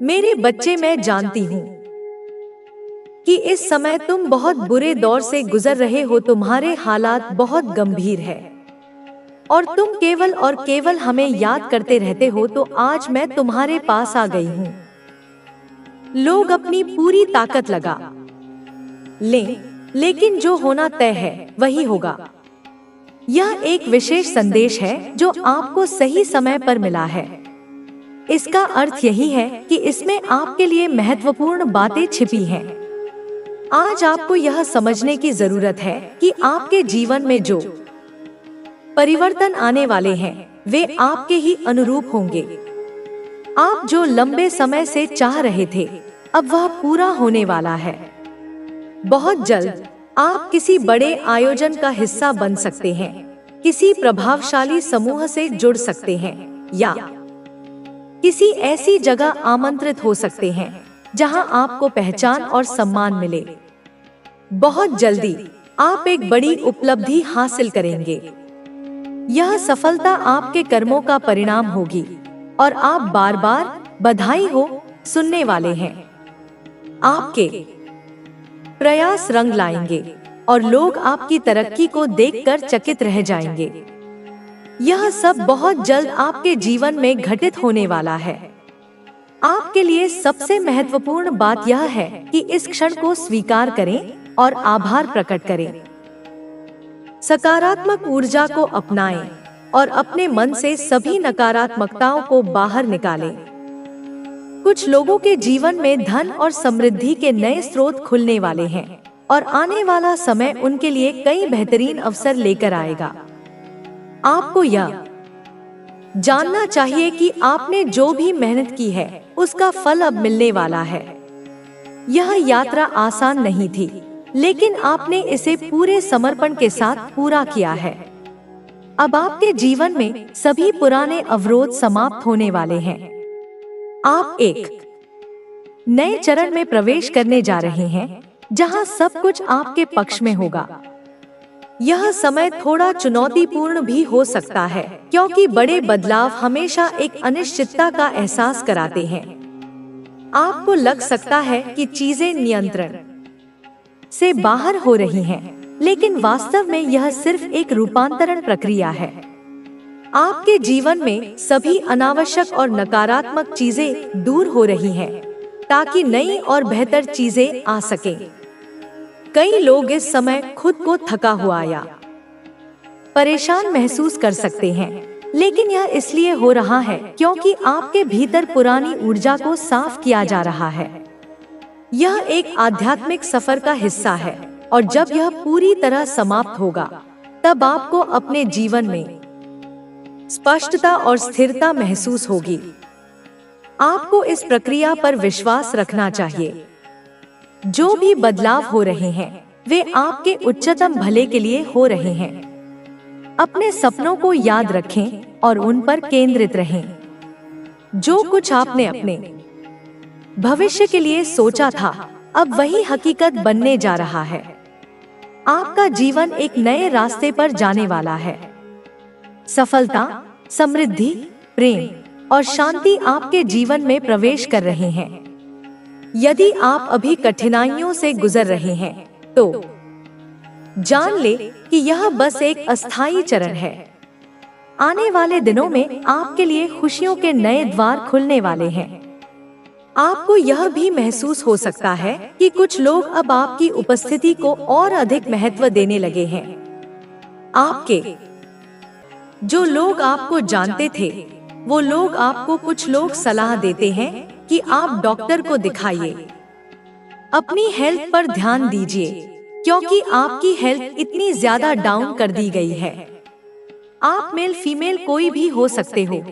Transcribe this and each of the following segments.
मेरे बच्चे, मैं जानती हूँ कि इस समय तुम बहुत बुरे दौर से गुजर रहे हो। तुम्हारे हालात बहुत गंभीर है और तुम केवल और केवल हमें याद करते रहते हो। तो आज मैं तुम्हारे पास आ गई हूँ। लोग अपनी पूरी ताकत लगा लें, लेकिन जो होना तय है वही होगा। यह एक विशेष संदेश है जो आपको सही समय पर मिला है। इसका अर्थ यही है कि इसमें आपके लिए महत्वपूर्ण बातें छिपी हैं। आज आपको यह समझने की जरूरत है कि आपके जीवन में जो परिवर्तन आने वाले हैं वे आपके ही अनुरूप होंगे। आप जो लंबे समय से चाह रहे थे, अब वह पूरा होने वाला है। बहुत जल्द आप किसी बड़े आयोजन का हिस्सा बन सकते हैं, किसी प्रभावशाली समूह से जुड़ सकते हैं या किसी ऐसी जगह आमंत्रित हो सकते हैं जहां आपको पहचान और सम्मान मिले। बहुत जल्दी आप एक बड़ी उपलब्धि हासिल करेंगे। यह सफलता आपके कर्मों का परिणाम होगी और आप बार बार बधाई हो सुनने वाले हैं। आपके प्रयास रंग लाएंगे और लोग आपकी तरक्की को देखकर चकित रह जाएंगे। यह सब बहुत जल्द आपके जीवन में घटित होने वाला है। आपके लिए सबसे महत्वपूर्ण बात यह है कि इस क्षण को स्वीकार करें और आभार प्रकट करें। सकारात्मक ऊर्जा को अपनाएं और अपने मन से सभी नकारात्मकताओं को बाहर निकालें। कुछ लोगों के जीवन में धन और समृद्धि के नए स्रोत खुलने वाले हैं और आने वाला समय उनके लिए कई बेहतरीन अवसर लेकर आएगा। आपको यह जानना चाहिए कि आपने जो भी मेहनत की है उसका फल अब मिलने वाला है। यह यात्रा आसान नहीं थी, लेकिन आपने इसे पूरे समर्पण के साथ पूरा किया है। अब आपके जीवन में सभी पुराने अवरोध समाप्त होने वाले हैं। आप एक नए चरण में प्रवेश करने जा रहे हैं जहां सब कुछ आपके पक्ष में होगा। यह समय थोड़ा चुनौतीपूर्ण भी हो सकता है, क्योंकि बड़े बदलाव हमेशा एक अनिश्चितता का एहसास कराते हैं। आपको लग सकता है कि चीजें नियंत्रण से बाहर हो रही हैं, लेकिन वास्तव में यह सिर्फ एक रूपांतरण प्रक्रिया है। आपके जीवन में सभी अनावश्यक और नकारात्मक चीजें दूर हो रही हैं, ताकि नई और बेहतर चीजें आ सकें। कई लोग इस समय खुद को थका हुआ या परेशान महसूस कर सकते हैं, लेकिन यह इसलिए हो रहा है क्योंकि आपके भीतर पुरानी ऊर्जा को साफ किया जा रहा है। यह एक आध्यात्मिक सफर का हिस्सा है और जब यह पूरी तरह समाप्त होगा, तब आपको अपने जीवन में स्पष्टता और स्थिरता महसूस होगी। आपको इस प्रक्रिया पर विश्वास रखना चाहिए। जो भी बदलाव हो रहे हैं, वे आपके उच्चतम भले के लिए हो रहे हैं। अपने सपनों को याद रखें और उन पर केंद्रित रहें। जो कुछ आपने अपने भविष्य के लिए सोचा था, अब वही हकीकत बनने जा रहा है। आपका जीवन एक नए रास्ते पर जाने वाला है। सफलता, समृद्धि, प्रेम और शांति आपके जीवन में प्रवेश कर रहे हैं। यदि आप अभी कठिनाइयों से गुजर रहे हैं, तो जान ले कि यह बस एक अस्थायी चरण है। आने वाले दिनों में आपके लिए खुशियों के नए द्वार खुलने वाले हैं। आपको यह भी महसूस हो सकता है कि कुछ लोग अब आपकी उपस्थिति को और अधिक महत्व देने लगे हैं। आपके जो लोग आपको जानते थे, वो लोग आपको कुछ लोग सलाह देते हैं कि आप डॉक्टर को दिखाइए। अपनी हेल्थ पर ध्यान दीजिए, क्योंकि आपकी हेल्थ इतनी ज्यादा डाउन कर दी गई है। आप मेल फीमेल कोई भी हो सकते हो।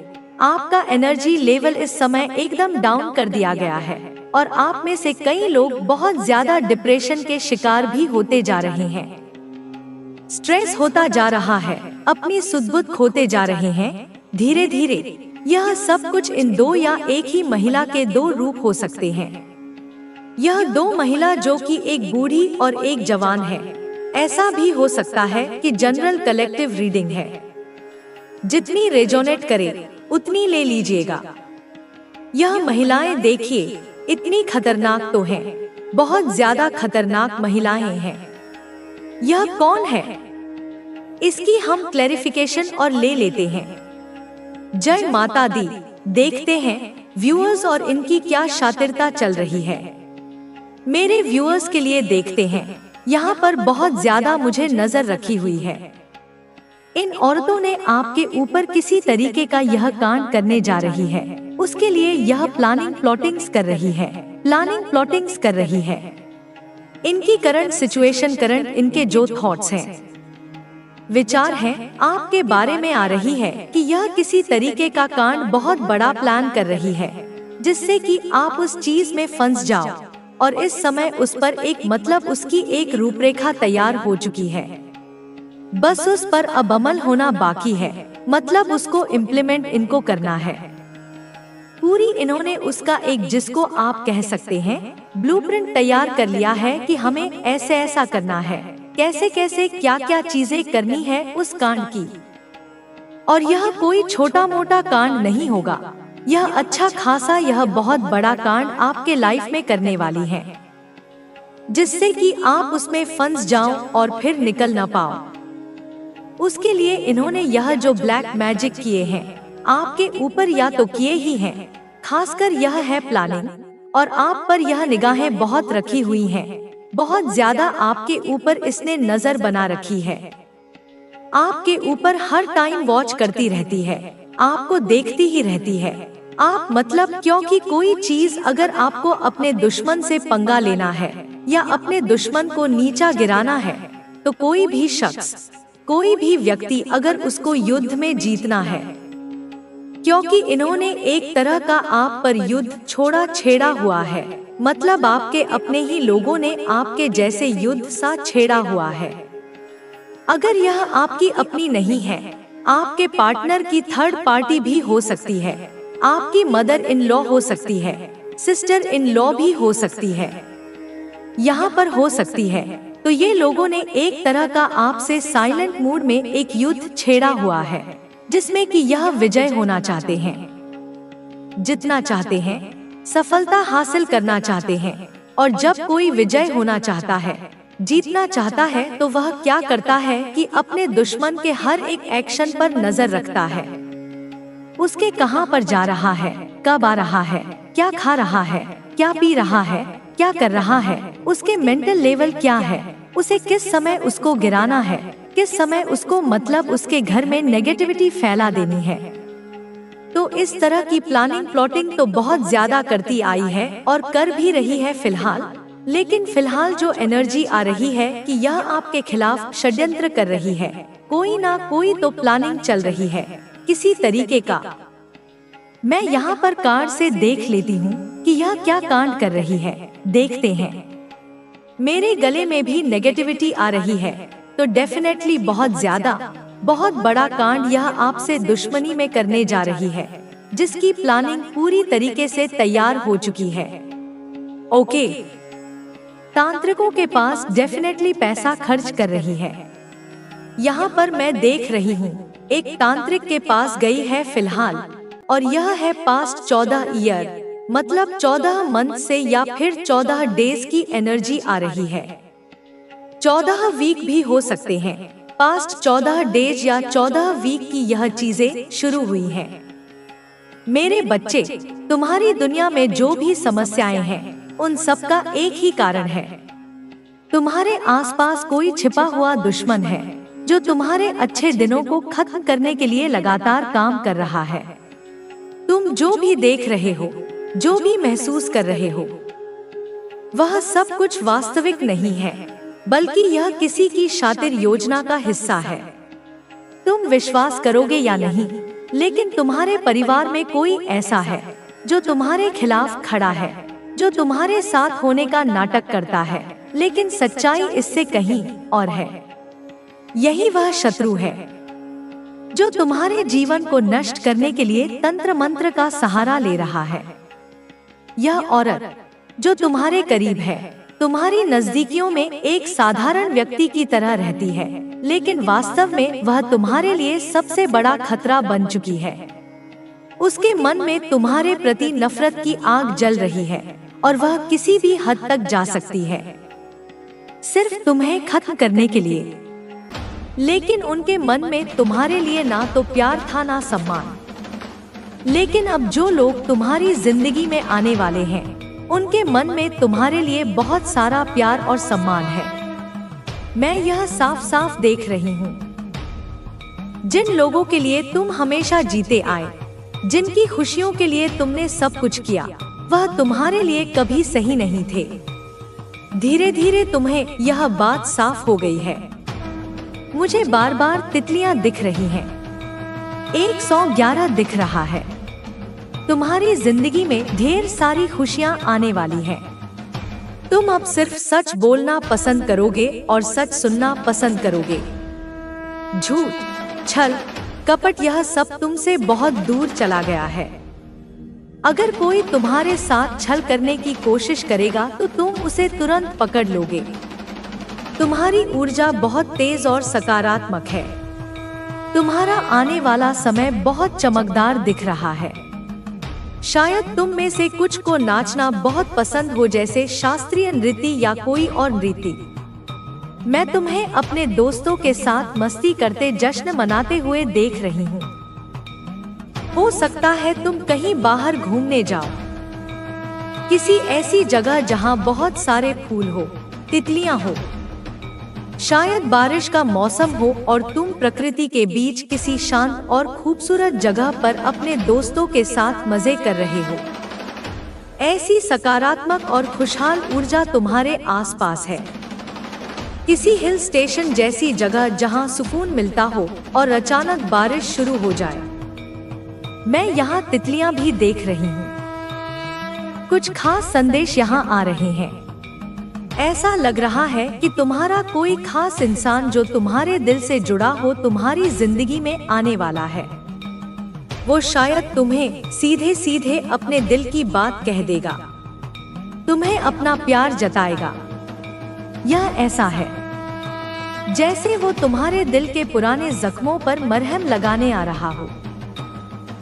आपका एनर्जी लेवल इस समय एकदम डाउन कर दिया गया है और आप में से कई लोग बहुत ज्यादा डिप्रेशन के शिकार भी होते जा रहे हैं। स्ट्रेस होता जा रहा है, अपनी सुध-बुध खोते जा रहे हैं। धीरे धीरे यह सब कुछ इन दो या एक ही महिला के दो रूप हो सकते हैं। यह दो महिला जो कि एक बूढ़ी और एक जवान है। ऐसा भी हो सकता है कि जनरल कलेक्टिव रीडिंग है। जितनी रेजोनेट करे उतनी ले लीजिएगा। यह महिलाएं देखिए, इतनी खतरनाक तो हैं, बहुत ज्यादा खतरनाक महिलाएं हैं। यह कौन है? इसकी हम क्लैरिफिकेशन और ले लेते हैं। जय माता दी। देखते हैं व्यूअर्स और इनकी क्या शातिरता चल रही है। मेरे व्यूअर्स के लिए देखते हैं, यहाँ पर बहुत ज्यादा मुझे नजर रखी हुई है। इन औरतों ने आपके ऊपर किसी तरीके का यह कांड करने जा रही है, उसके लिए यह प्लानिंग प्लॉटिंग्स कर रही है, प्लानिंग प्लॉटिंग्स कर रही है। इनकी करंट सिचुएशन, करंट इनके जो थॉट्स हैं, विचार हैं, आपके बारे में आ रही है कि यह किसी तरीके का कांड बहुत बड़ा प्लान कर रही है, जिससे कि आप उस चीज में फंस जाओ। और इस समय उस पर उसकी एक रूपरेखा तैयार हो चुकी है, बस उस पर अब अमल होना बाकी है, मतलब उसको इम्प्लीमेंट इनको करना है। पूरी इन्होंने उसका एक, जिसको आप कह सकते हैं, ब्लूप्रिंट तैयार कर लिया है कि हमें ऐसे ऐसा करना है, कैसे कैसे क्या क्या चीजें करनी है उस कांड की। और यह कोई छोटा मोटा कांड नहीं होगा, यह अच्छा खासा, यह बहुत बड़ा कांड आपके लाइफ में करने वाली है, जिससे कि आप उसमें फंस जाओ और फिर निकल ना पाओ। उसके लिए इन्होंने यह जो ब्लैक मैजिक किए हैं आपके ऊपर, या तो किए ही हैं, खासकर यह है प्लानिंग, और आप पर यह निगाहें बहुत रखी हुई हैं, बहुत ज्यादा आपके ऊपर इसने नजर बना रखी है, आपके ऊपर हर टाइम वॉच करती रहती है, आपको देखती ही रहती है। आप मतलब, क्योंकि कोई चीज अगर आपको अपने दुश्मन से पंगा लेना है या अपने दुश्मन को नीचा गिराना है, तो कोई भी शख्स, कोई भी व्यक्ति अगर उसको युद्ध में जीतना है, क्योंकि इन्होंने एक तरह का आप पर युद्ध छोड़ा छेड़ा हुआ है, मतलब आपके अपने ही लोगों ने आपके जैसे युद्ध सा छेड़ा हुआ है। अगर यह आपकी अपनी नहीं है, आपके पार्टनर की थर्ड पार्टी भी हो सकती है, आपकी मदर इन लॉ हो सकती है, सिस्टर इन लॉ भी हो सकती है, यहाँ पर हो सकती है। तो ये लोगों ने एक तरह का आपसे साइलेंट मूड में एक युद्ध छेड़ा हुआ है, जिसमें कि यह विजय होना चाहते हैं, जितना चाहते हैं, सफलता हासिल करना चाहते हैं। और जब कोई विजय होना चाहता है, जीतना चाहता है, तो वह क्या करता है कि अपने दुश्मन के हर एक एक्शन पर नजर रखता है, उसके कहां पर जा रहा है, कब आ रहा है, क्या खा रहा है, क्या पी रहा है, क्या कर रहा है, उसके मेंटल लेवल क्या है, उसे किस समय उसको गिराना है, किस समय उसको मतलब उसके घर में नेगेटिविटी फैला देनी है। तो इस तरह की प्लानिंग प्लॉटिंग तो बहुत ज्यादा करती आई है और कर भी रही है फिलहाल। लेकिन फिलहाल जो एनर्जी आ रही है कि यह आपके खिलाफ षड्यंत्र कर रही है, कोई ना कोई तो प्लानिंग चल रही है किसी तरीके का। मैं यहाँ पर कार्ड से देख लेती हूँ कि यह क्या कांड कर रही है। देखते हैं, मेरे गले में भी नेगेटिविटी आ रही है, तो डेफिनेटली बहुत ज्यादा, बहुत बड़ा कांड यह आपसे दुश्मनी में करने जा रही है, जिसकी प्लानिंग पूरी तरीके से तैयार हो चुकी है। ओके, तांत्रिकों के पास डेफिनेटली पैसा खर्च कर रही है। यहाँ पर मैं देख रही हूँ एक तांत्रिक के पास गई है फिलहाल, और यह है पास्ट 14 ईयर, मतलब 14 मंथ से या फिर 14 डेज की एनर्जी आ रही है। 14 वीक भी हो सकते हैं, पास्ट 14 डेज या 14 वीक की यह चीजें शुरू हुई हैं। मेरे बच्चे, तुम्हारी दुनिया में जो भी समस्याएं हैं, उन सब का एक ही कारण है, तुम्हारे आसपास कोई छिपा हुआ दुश्मन है, जो तुम्हारे अच्छे दिनों को खत्म करने के लिए लगातार काम कर रहा है। तुम जो भी देख रहे हो, जो भी महसूस कर रहे हो, वह सब कुछ वास्तविक नहीं है, बल्कि यह किसी की शातिर योजना का हिस्सा है। तुम विश्वास करोगे या नहीं, लेकिन तुम्हारे परिवार में कोई ऐसा है जो तुम्हारे खिलाफ खड़ा है, जो तुम्हारे साथ होने का नाटक करता है, लेकिन सच्चाई इससे कहीं और है। यही वह शत्रु है जो तुम्हारे जीवन को नष्ट करने के लिए तंत्र मंत्र का सहारा ले रहा है। यह औरत जो तुम्हारे करीब है, तुम्हारी नजदीकियों में एक साधारण व्यक्ति की तरह रहती है, लेकिन वास्तव में वह तुम्हारे लिए सबसे बड़ा खतरा बन चुकी है। उसके मन में तुम्हारे प्रति नफरत की आग जल रही है और वह किसी भी हद तक जा सकती है, सिर्फ तुम्हें खत्म करने के लिए। लेकिन उनके मन में तुम्हारे लिए ना तो प्यार था ना सम्मान। लेकिन अब जो लोग तुम्हारी जिंदगी में आने वाले हैं, उनके मन में तुम्हारे लिए बहुत सारा प्यार और सम्मान है। मैं यह साफ साफ देख रही हूँ। जिन लोगों के लिए तुम हमेशा जीते आए, जिनकी खुशियों के लिए तुमने सब कुछ किया, वह तुम्हारे लिए कभी सही नहीं थे। धीरे धीरे तुम्हें यह बात साफ हो गई है। मुझे बार बार तितलियां दिख रही हैं। 111 दिख रहा है। तुम्हारी जिंदगी में ढेर सारी खुशियां आने वाली हैं। तुम अब सिर्फ सच बोलना पसंद करोगे और सच सुनना पसंद करोगे। झूठ, छल, कपट, यह सब तुमसे बहुत दूर चला गया है। अगर कोई तुम्हारे साथ छल करने की कोशिश करेगा तो तुम उसे तुरंत पकड़ लोगे। तुम्हारी ऊर्जा बहुत तेज और सकारात्मक है। तुम्हारा आने वाला समय बहुत चमकदार दिख रहा है। शायद तुम में से कुछ को नाचना बहुत पसंद हो, जैसे शास्त्रीय नृत्य या कोई और नृत्य। मैं तुम्हें अपने दोस्तों के साथ मस्ती करते, जश्न मनाते हुए देख रही हूँ। हो सकता है तुम कहीं बाहर घूमने जाओ, किसी ऐसी जगह जहाँ बहुत सारे फूल हो, तितलियाँ हो, शायद बारिश का मौसम हो और तुम प्रकृति के बीच किसी शांत और खूबसूरत जगह पर अपने दोस्तों के साथ मजे कर रहे हो। ऐसी सकारात्मक और खुशहाल ऊर्जा तुम्हारे आसपास है। किसी हिल स्टेशन जैसी जगह जहां सुकून मिलता हो और अचानक बारिश शुरू हो जाए। मैं यहाँ तितलियां भी देख रही हूँ। कुछ खास संदेश यहाँ आ रहे हैं। ऐसा लग रहा है कि तुम्हारा कोई खास इंसान जो तुम्हारे दिल से जुड़ा हो तुम्हारी जिंदगी में आने वाला है। वो शायद तुम्हें सीधे सीधे अपने दिल की बात कह देगा, तुम्हें अपना प्यार जताएगा। यह ऐसा है जैसे वो तुम्हारे दिल के पुराने जख्मों पर मरहम लगाने आ रहा हो।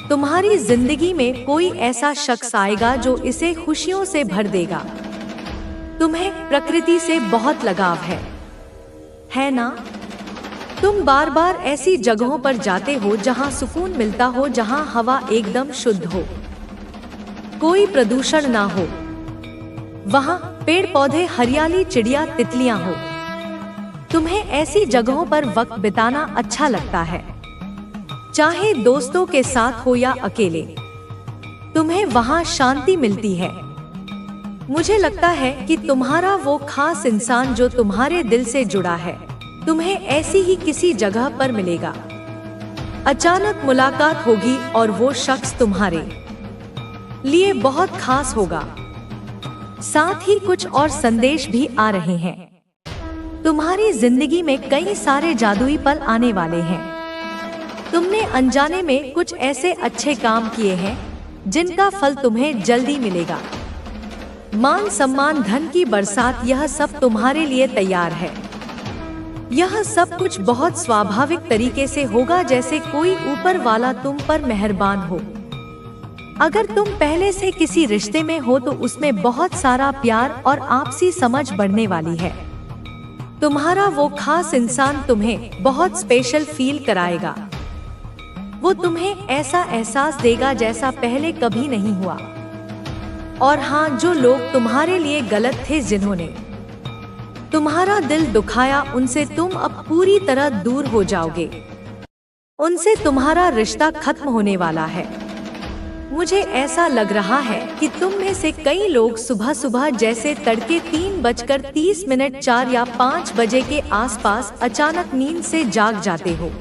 तुम्हारी जिंदगी में कोई ऐसा शख्स आएगा जो इसे खुशियों से भर देगा। तुम्हें प्रकृति से बहुत लगाव है ना? तुम बार बार ऐसी जगहों पर जाते हो जहां सुकून मिलता हो, जहां हवा एकदम शुद्ध हो, कोई प्रदूषण ना हो, वहां पेड़ पौधे, हरियाली, चिड़िया, तितलियां हो। तुम्हें ऐसी जगहों पर वक्त बिताना अच्छा लगता है, चाहे दोस्तों के साथ हो या अकेले। तुम्हें वहां शांति मिलती है। मुझे लगता है कि तुम्हारा वो खास इंसान जो तुम्हारे दिल से जुड़ा है, तुम्हें ऐसी ही किसी जगह पर मिलेगा। अचानक मुलाकात होगी और वो शख्स तुम्हारे लिए बहुत खास होगा। साथ ही कुछ और संदेश भी आ रहे हैं। तुम्हारी जिंदगी में कई सारे जादुई पल आने वाले हैं। तुमने अनजाने में कुछ ऐसे अच्छे काम किए हैं जिनका फल तुम्हें जल्दी मिलेगा। मान सम्मान, धन की बरसात, यह सब तुम्हारे लिए तैयार है। यह सब कुछ बहुत स्वाभाविक तरीके से होगा, जैसे कोई ऊपर वाला तुम पर मेहरबान हो। अगर तुम पहले से किसी रिश्ते में हो तो उसमें बहुत सारा प्यार और आपसी समझ बढ़ने वाली है। तुम्हारा वो खास इंसान तुम्हें बहुत स्पेशल फील कराएगा। वो तुम्हें ऐसा एहसास देगा जैसा पहले कभी नहीं हुआ। और हाँ, जो लोग तुम्हारे लिए गलत थे, जिन्होंने तुम्हारा दिल दुखाया, उनसे तुम अब पूरी तरह दूर हो जाओगे। उनसे तुम्हारा रिश्ता खत्म होने वाला है। मुझे ऐसा लग रहा है कि तुम में से कई लोग सुबह सुबह जैसे तड़के 3:30, 4 या 5 बजे के आसपास अचानक नींद से जाग जाते हो।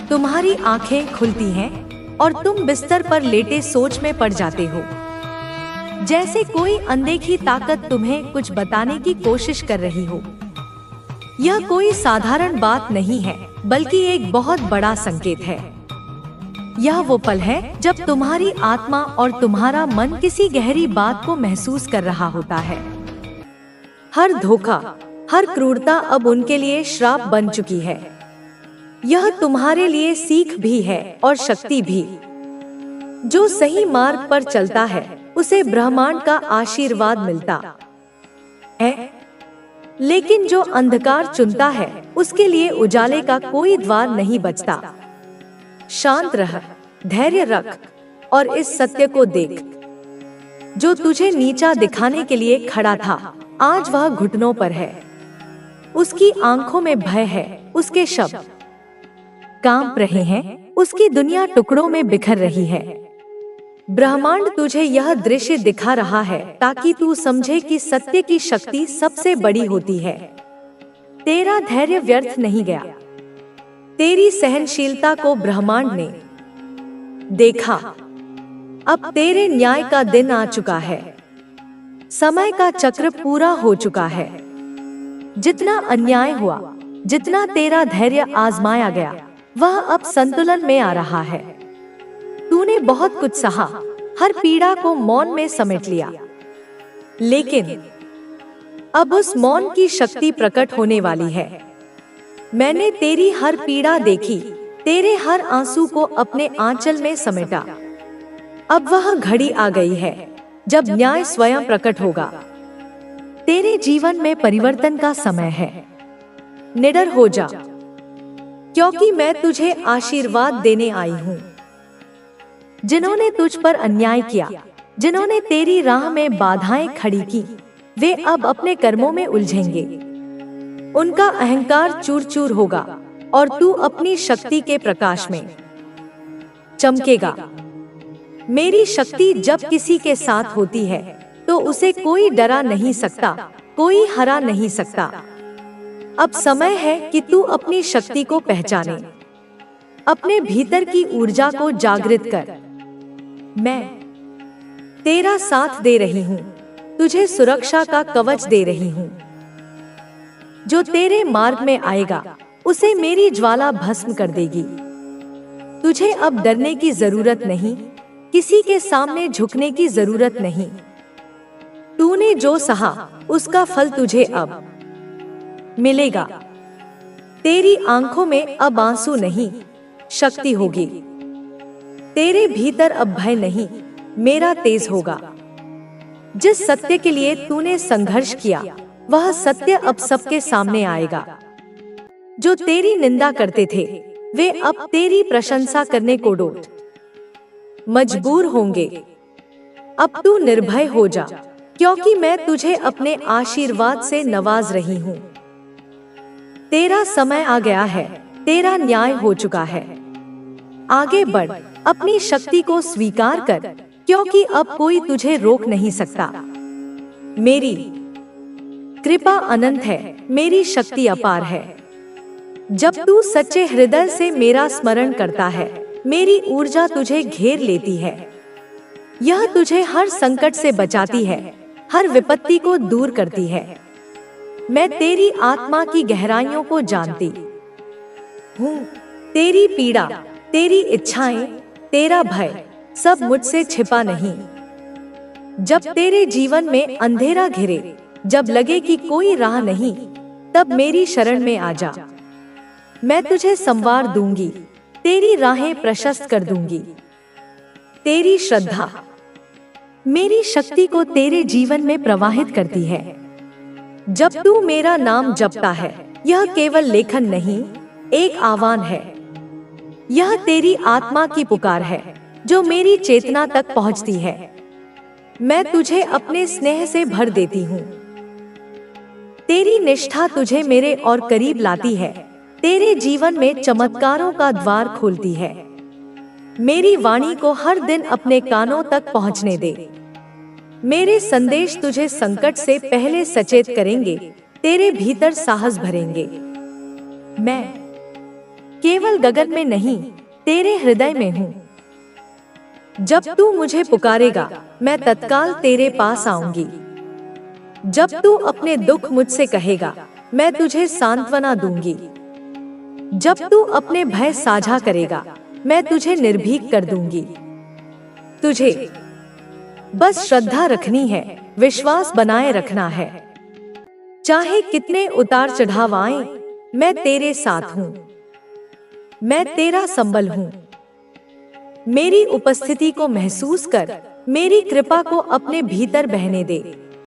तुम्हारी आंखें खुलती हैं और तुम बिस्तर पर लेटे सोच में पड़ जाते हो, जैसे कोई अनदेखी ताकत तुम्हें कुछ बताने की कोशिश कर रही हो। यह कोई साधारण बात नहीं है, बल्कि एक बहुत बड़ा संकेत है। यह वो पल है जब तुम्हारी आत्मा और तुम्हारा मन किसी गहरी बात को महसूस कर रहा होता है। हर धोखा, हर क्रूरता अब उनके लिए श्राप बन चुकी है। यह तुम्हारे लिए सीख भी है और शक्ति भी। जो सही मार्ग पर चलता है उसे ब्रह्मांड का आशीर्वाद मिलता है, लेकिन जो अंधकार चुनता है उसके लिए उजाले का कोई द्वार नहीं बचता। शांत रह, धैर्य रख और इस सत्य को देख। जो तुझे नीचा दिखाने के लिए खड़ा था, आज वह घुटनों पर है। उसकी आंखों में भय है, उसके शब्द कांप रहे हैं, उसकी दुनिया टुकड़ों में बिखर रही है। ब्रह्मांड तुझे यह दृश्य दिखा रहा है ताकि तू समझे कि सत्य की शक्ति सबसे बड़ी होती है। तेरा धैर्य व्यर्थ नहीं गया। तेरी सहनशीलता को ब्रह्मांड ने देखा। अब तेरे न्याय का दिन आ चुका है। समय का चक्र पूरा हो चुका है। जितना अन्याय हुआ, जितना तेरा धैर्य आजमाया गया, वह अब संतुलन में आ रहा है। तूने बहुत कुछ सहा, हर पीड़ा को मौन में समेट लिया, लेकिन अब उस मौन की शक्ति प्रकट होने वाली है। मैंने तेरी हर पीड़ा देखी, तेरे हर आंसू को अपने आंचल में समेटा। अब वह घड़ी आ गई है जब न्याय स्वयं प्रकट होगा। तेरे जीवन में परिवर्तन का समय है। निडर हो जा, क्योंकि मैं तुझे आशीर्वाद देने आई हूँ। जिन्होंने तुझ पर अन्याय किया, जिन्होंने तेरी राह में बाधाएं खड़ी की, वे अब अपने कर्मों में उलझेंगे। उनका अहंकार चूर चूर होगा और तू अपनी शक्ति के प्रकाश में चमकेगा। मेरी शक्ति जब किसी के साथ होती है तो उसे कोई डरा नहीं सकता, कोई हरा नहीं सकता। अब समय है कि तू अपनी शक्ति को पहचाने, अपने भीतर की ऊर्जा को जागृत कर। मैं तेरा साथ दे रही हूँ, तुझे सुरक्षा का कवच दे रही हूँ। जो तेरे मार्ग में आएगा उसे मेरी ज्वाला भस्म कर देगी। तुझे अब डरने की जरूरत नहीं, किसी के सामने झुकने की जरूरत नहीं। तूने जो सहा उसका फल तुझे अब मिलेगा। तेरी आंखों में अब आंसू नहीं, शक्ति होगी। तेरे भीतर अब भय नहीं, मेरा तेज होगा। जिस सत्य के लिए तूने संघर्ष किया, वह सत्य अब सबके सामने आएगा। जो तेरी निंदा करते थे, वे अब तेरी प्रशंसा करने को डोट मजबूर होंगे। अब तू निर्भय हो जा, क्योंकि मैं तुझे अपने आशीर्वाद से नवाज रही हूँ। तेरा समय आ गया है, तेरा न्याय हो चुका है। आगे बढ़, अपनी शक्ति को स्वीकार कर, क्योंकि अब कोई तुझे रोक नहीं सकता। मेरी कृपा अनंत है, मेरी शक्ति अपार है। जब तू सच्चे हृदय से मेरा स्मरण करता है, मेरी ऊर्जा तुझे घेर लेती है। यह तुझे हर संकट से बचाती है, हर विपत्ति को दूर करती है। मैं तेरी आत्मा की गहराइयों को जानती हूँ। तेरी पीड़ा, तेरी इच्छाएं, तेरा भय सब मुझसे छिपा नहीं। जब तेरे जीवन में अंधेरा घिरे, जब लगे कि कोई राह नहीं, तब मेरी शरण में आ जा। मैं तुझे संवार दूंगी, तेरी राहें प्रशस्त कर दूंगी। तेरी श्रद्धा मेरी शक्ति को तेरे जीवन में प्रवाहित करती है। जब तू मेरा नाम जपता है, यह केवल लेखन नहीं, एक आह्वान है। यह तेरी आत्मा की पुकार है जो मेरी चेतना तक पहुंचती है। मैं तुझे अपने स्नेह से भर देती हूँ। तेरी निष्ठा तुझे मेरे और करीब लाती है, तेरे जीवन में चमत्कारों का द्वार खोलती है। मेरी वाणी को हर दिन अपने कानों तक पहुंचने दे। मेरे संदेश तुझे संकट से पहले सचेत करेंगे, तेरे भीतर साहस भरेंगे। मैं केवल गगन में नहीं, तेरे हृदय में हूँ। जब तू मुझे पुकारेगा, मैं तत्काल तेरे पास आऊंगी। जब तू अपने दुख मुझसे कहेगा, मैं तुझे सांत्वना दूंगी। जब तू अपने भय साझा करेगा, मैं तुझे निर्भीक कर दूंगी। तुझे बस श्रद्धा रखनी है, विश्वास बनाए रखना है। चाहे कितने उतार चढ़ाव आए, मैं तेरे साथ हूँ। मैं तेरा संबल हूँ। मेरी उपस्थिति को महसूस कर मेरी कृपा को अपने भीतर बहने दे।